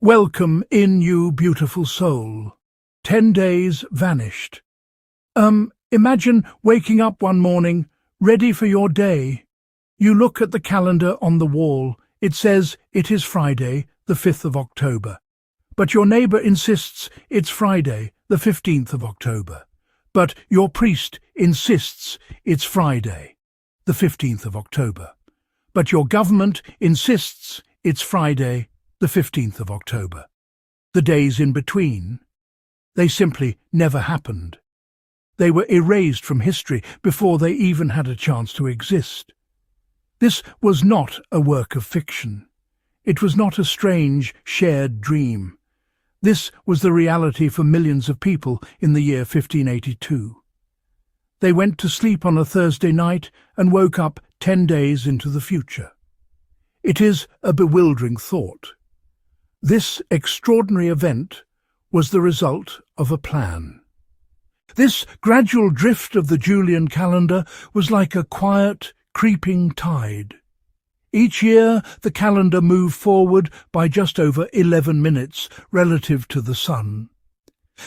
Welcome in, you beautiful soul. 10 days vanished. Imagine waking up one morning, ready for your day. You look at the calendar on the wall. It says it is Friday, the 5th of October. But your neighbour insists it's Friday, the 15th of October. But your priest insists it's Friday, the 15th of October. But your government insists it's Friday, the 15th of October. The days in between, they simply never happened. They were erased from history before they even had a chance to exist. This was not a work of fiction. It was not a strange, shared dream. This was the reality for millions of people in the year 1582. They went to sleep on a Thursday night and woke up 10 days into the future. It is a bewildering thought. This extraordinary event was the result of a plan. This gradual drift of the Julian calendar was like a quiet, creeping tide. Each year the calendar moved forward by just over 11 minutes relative to the sun.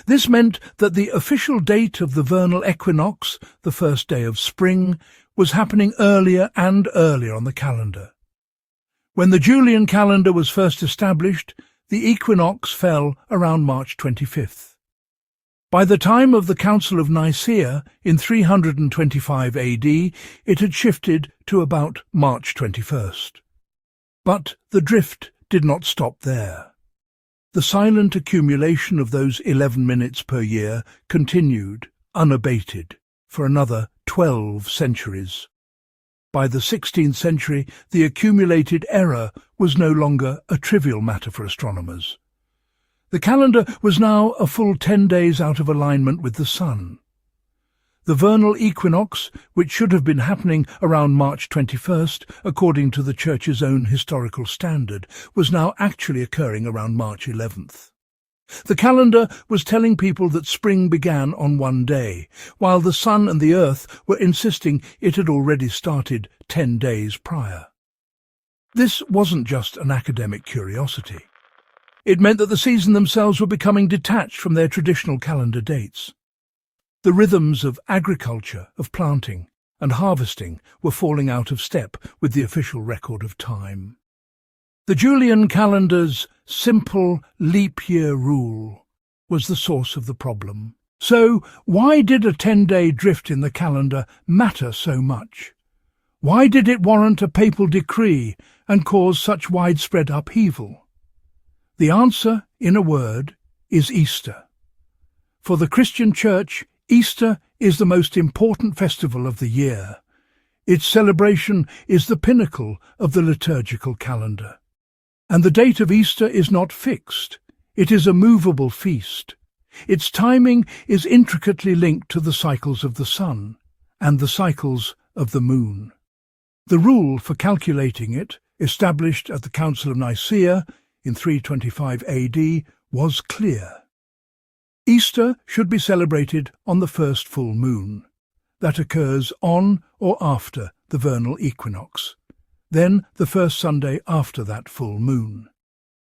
This meant that the official date of the vernal equinox, the first day of spring, was happening earlier and earlier on the calendar. When the Julian calendar was first established, the equinox fell around March 25th. By the time of the Council of Nicaea in 325 AD, it had shifted to about March 21st. But the drift did not stop there. The silent accumulation of those 11 minutes per year continued, unabated, for another 12 centuries. By the 16th century, the accumulated error was no longer a trivial matter for astronomers. The calendar was now a full 10 days out of alignment with the sun. The vernal equinox, which should have been happening around March 21st, according to the Church's own historical standard, was now actually occurring around March 11th. The calendar was telling people that spring began on one day, while the sun and the earth were insisting it had already started 10 days prior. This wasn't just an academic curiosity. It meant that the seasons themselves were becoming detached from their traditional calendar dates. The rhythms of agriculture, of planting and harvesting were falling out of step with the official record of time. The Julian calendar's simple leap year rule was the source of the problem. So why did a 10-day drift in the calendar matter so much? Why did it warrant a papal decree and cause such widespread upheaval? The answer, in a word, is Easter. For the Christian Church, Easter is the most important festival of the year. Its celebration is the pinnacle of the liturgical calendar. And the date of Easter is not fixed. It is a movable feast. Its timing is intricately linked to the cycles of the sun and the cycles of the moon. The rule for calculating it, established at the Council of Nicaea in 325 AD, was clear. Easter should be celebrated on the first full moon. That occurs on or after the vernal equinox. Then the first Sunday after that full moon.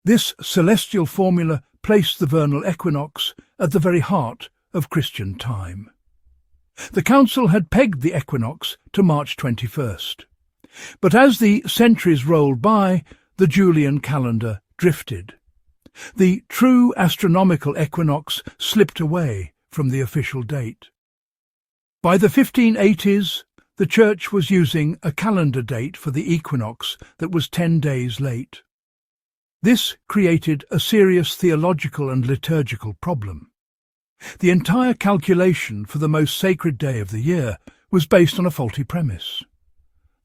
This celestial formula placed the vernal equinox at the very heart of Christian time. The Council had pegged the equinox to March 21st. But as the centuries rolled by, the Julian calendar drifted. The true astronomical equinox slipped away from the official date. By the 1580s, the Church was using a calendar date for the equinox that was 10 days late. This created a serious theological and liturgical problem. The entire calculation for the most sacred day of the year was based on a faulty premise.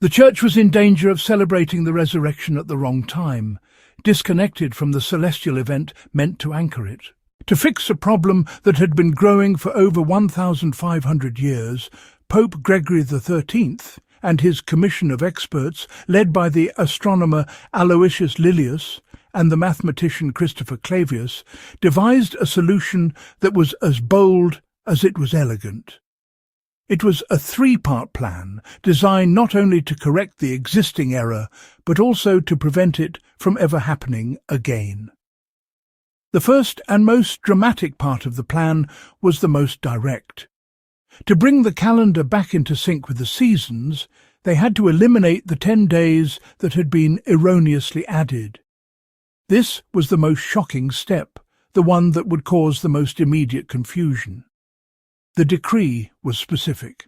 The Church was in danger of celebrating the resurrection at the wrong time, disconnected from the celestial event meant to anchor it. To fix a problem that had been growing for over 1,500 years, Pope Gregory XIII and his commission of experts, led by the astronomer Aloysius Lilius and the mathematician Christopher Clavius, devised a solution that was as bold as it was elegant. It was a three-part plan designed not only to correct the existing error, but also to prevent it from ever happening again. The first and most dramatic part of the plan was the most direct. To bring the calendar back into sync with the seasons, they had to eliminate the 10 days that had been erroneously added. This was the most shocking step, the one that would cause the most immediate confusion. The decree was specific.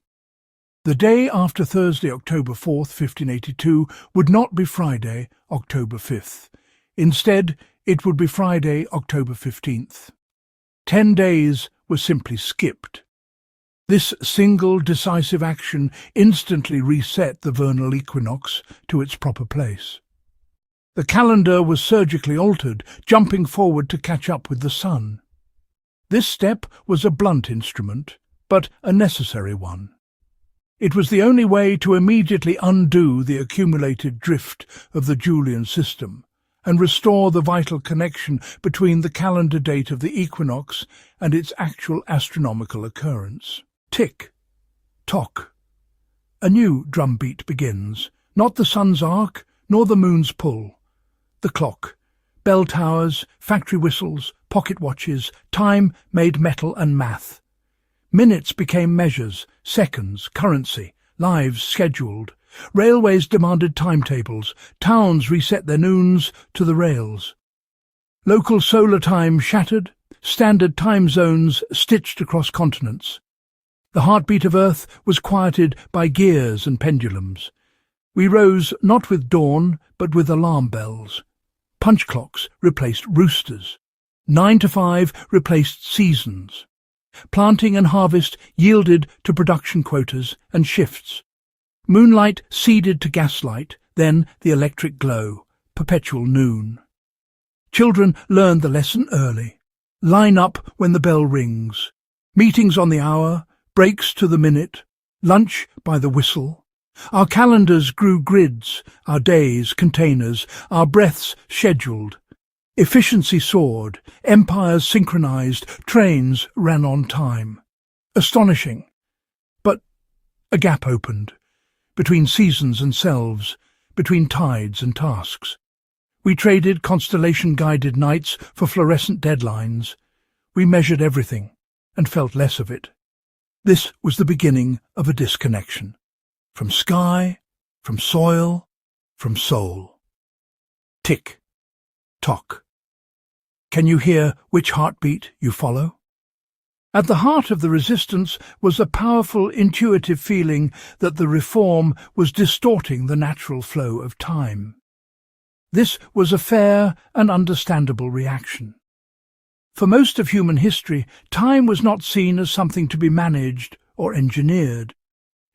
The day after Thursday, October 4th, 1582, would not be Friday, October 5th. Instead, it would be Friday, October 15th. 10 days were simply skipped. This single decisive action instantly reset the vernal equinox to its proper place. The calendar was surgically altered, jumping forward to catch up with the sun. This step was a blunt instrument, but a necessary one. It was the only way to immediately undo the accumulated drift of the Julian system and restore the vital connection between the calendar date of the equinox and its actual astronomical occurrence. Tick, tock. A new drumbeat begins, not the sun's arc, nor the moon's pull. The clock, bell towers, factory whistles, pocket watches, time made metal and math. Minutes became measures, seconds, currency, lives scheduled. Railways demanded timetables, towns reset their noons to the rails. Local solar time shattered, standard time zones stitched across continents. The heartbeat of Earth was quieted by gears and pendulums. We rose not with dawn, but with alarm bells. Punch clocks replaced roosters. 9 to 5 replaced seasons. Planting and harvest yielded to production quotas and shifts. Moonlight ceded to gaslight, then the electric glow, perpetual noon. Children learned the lesson early. Line up when the bell rings. Meetings on the hour, breaks to the minute, lunch by the whistle. Our calendars grew grids, our days containers, our breaths scheduled. Efficiency soared, empires synchronized, trains ran on time. Astonishing. But a gap opened, between seasons and selves, between tides and tasks. We traded constellation-guided nights for fluorescent deadlines. We measured everything, and felt less of it. This was the beginning of a disconnection. From sky, from soil, from soul. Tick, tock. Can you hear which heartbeat you follow? At the heart of the resistance was a powerful intuitive feeling that the reform was distorting the natural flow of time. This was a fair and understandable reaction. For most of human history, time was not seen as something to be managed or engineered.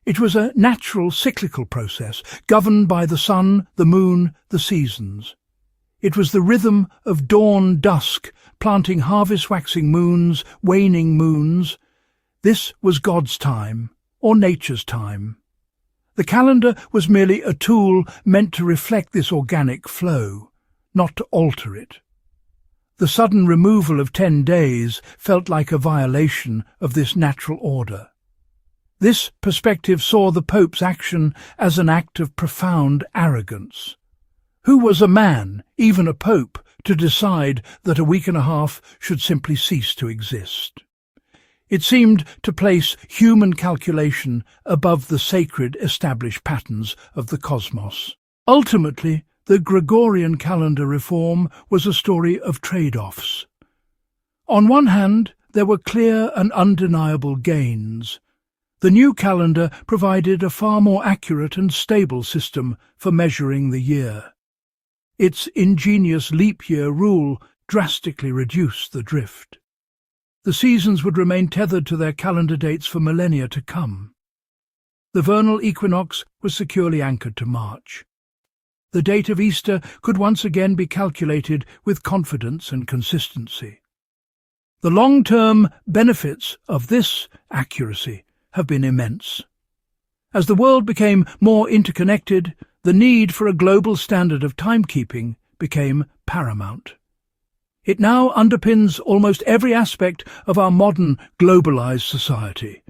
It was a natural cyclical process, governed by the sun, the moon, the seasons. It was the rhythm of dawn-dusk, planting harvest-waxing moons, waning moons. This was God's time, or nature's time. The calendar was merely a tool meant to reflect this organic flow, not to alter it. The sudden removal of 10 days felt like a violation of this natural order. This perspective saw the Pope's action as an act of profound arrogance. Who was a man, even a pope, to decide that a week and a half should simply cease to exist? It seemed to place human calculation above the sacred established patterns of the cosmos. Ultimately, the Gregorian calendar reform was a story of trade-offs. On one hand, there were clear and undeniable gains. The new calendar provided a far more accurate and stable system for measuring the year. Its ingenious leap year rule drastically reduced the drift. The seasons would remain tethered to their calendar dates for millennia to come. The vernal equinox was securely anchored to March. The date of Easter could once again be calculated with confidence and consistency. The long-term benefits of this accuracy have been immense. As the world became more interconnected, the need for a global standard of timekeeping became paramount. It now underpins almost every aspect of our modern globalized society: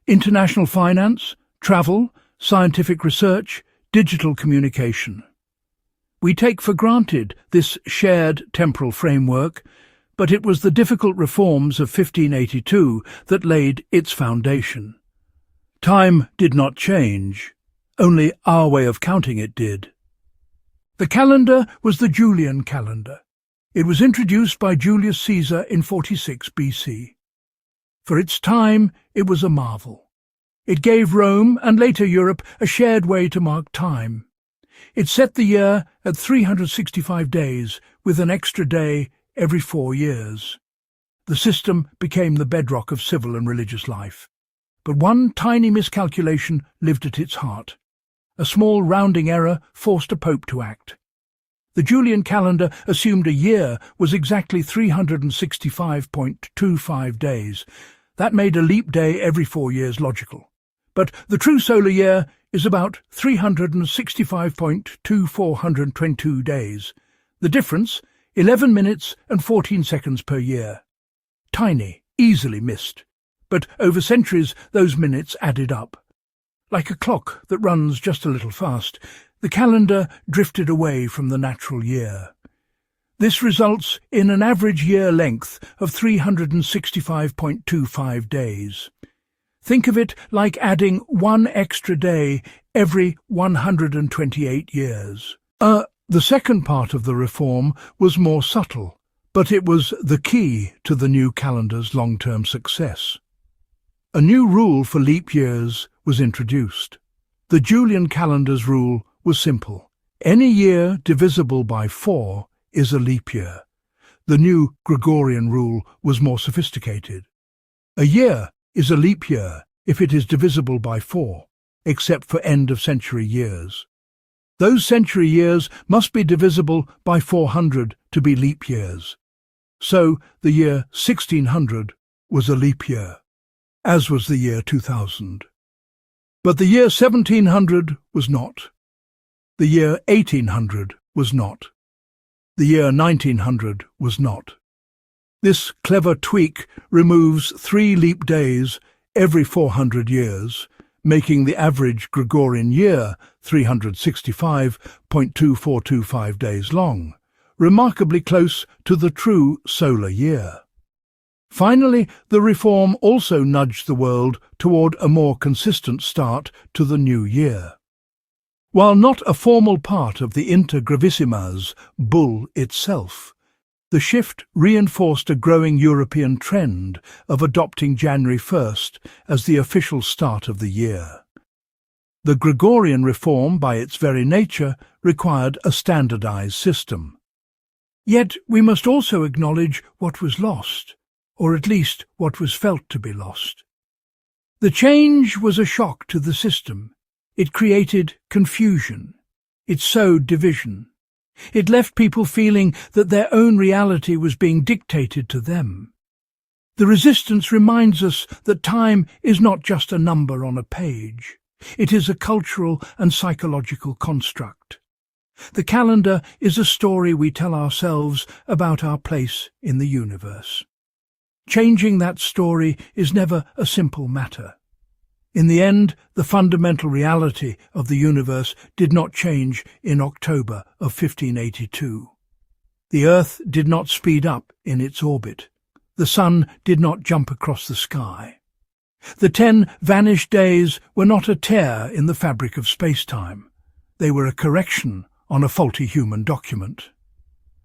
international finance, travel, scientific research, digital communication. We take for granted this shared temporal framework, but it was the difficult reforms of 1582 that laid its foundation. Time did not change, only our way of counting it did. The calendar was the Julian calendar. It was introduced by Julius Caesar in 46 BC. For its time, it was a marvel. It gave Rome and later Europe a shared way to mark time. It set the year at 365 days, with an extra day every 4 years. The system became the bedrock of civil and religious life. But one tiny miscalculation lived at its heart. A small rounding error forced a pope to act. The Julian calendar assumed a year was exactly 365.25 days. That made a leap day every 4 years logical. But the true solar year is about 365.2422 days. The difference, 11 minutes and 14 seconds per year. Tiny, easily missed. But over centuries those minutes added up. Like a clock that runs just a little fast, the calendar drifted away from the natural year. This results in an average year length of 365.25 days. Think of it like adding one extra day every 128 years. The second part of the reform was more subtle, but it was the key to the new calendar's long-term success. A new rule for leap years was introduced. The Julian calendar's rule was simple. Any year divisible by 4 is a leap year. The new Gregorian rule was more sophisticated. A year is a leap year if it is divisible by 4, except for end-of-century years. Those century years must be divisible by 400 to be leap years. So the year 1600 was a leap year, as was the year 2000. But the year 1700 was not. The year 1800 was not. The year 1900 was not. This clever tweak removes 3 leap days every 400 years, making the average Gregorian year 365.2425 days long, remarkably close to the true solar year. Finally, the reform also nudged the world toward a more consistent start to the new year. While not a formal part of the inter gravissimas bull itself, the shift reinforced a growing European trend of adopting January 1st as the official start of the year. The Gregorian reform, by its very nature, required a standardized system. Yet we must also acknowledge what was lost, or at least what was felt to be lost. The change was a shock to the system. It created confusion. It sowed division. It left people feeling that their own reality was being dictated to them. The resistance reminds us that time is not just a number on a page. It is a cultural and psychological construct. The calendar is a story we tell ourselves about our place in the universe. Changing that story is never a simple matter. In the end, the fundamental reality of the universe did not change in October of 1582. The Earth did not speed up in its orbit. The sun did not jump across the sky. The 10 vanished days were not a tear in the fabric of space-time. They were a correction on a faulty human document.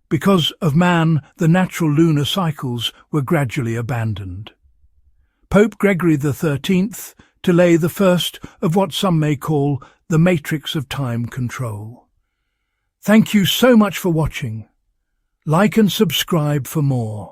Because of man, the natural lunar cycles were gradually abandoned. Pope Gregory XIII to lay the first of what some may call the matrix of time control. Thank you so much for watching. Like and subscribe for more.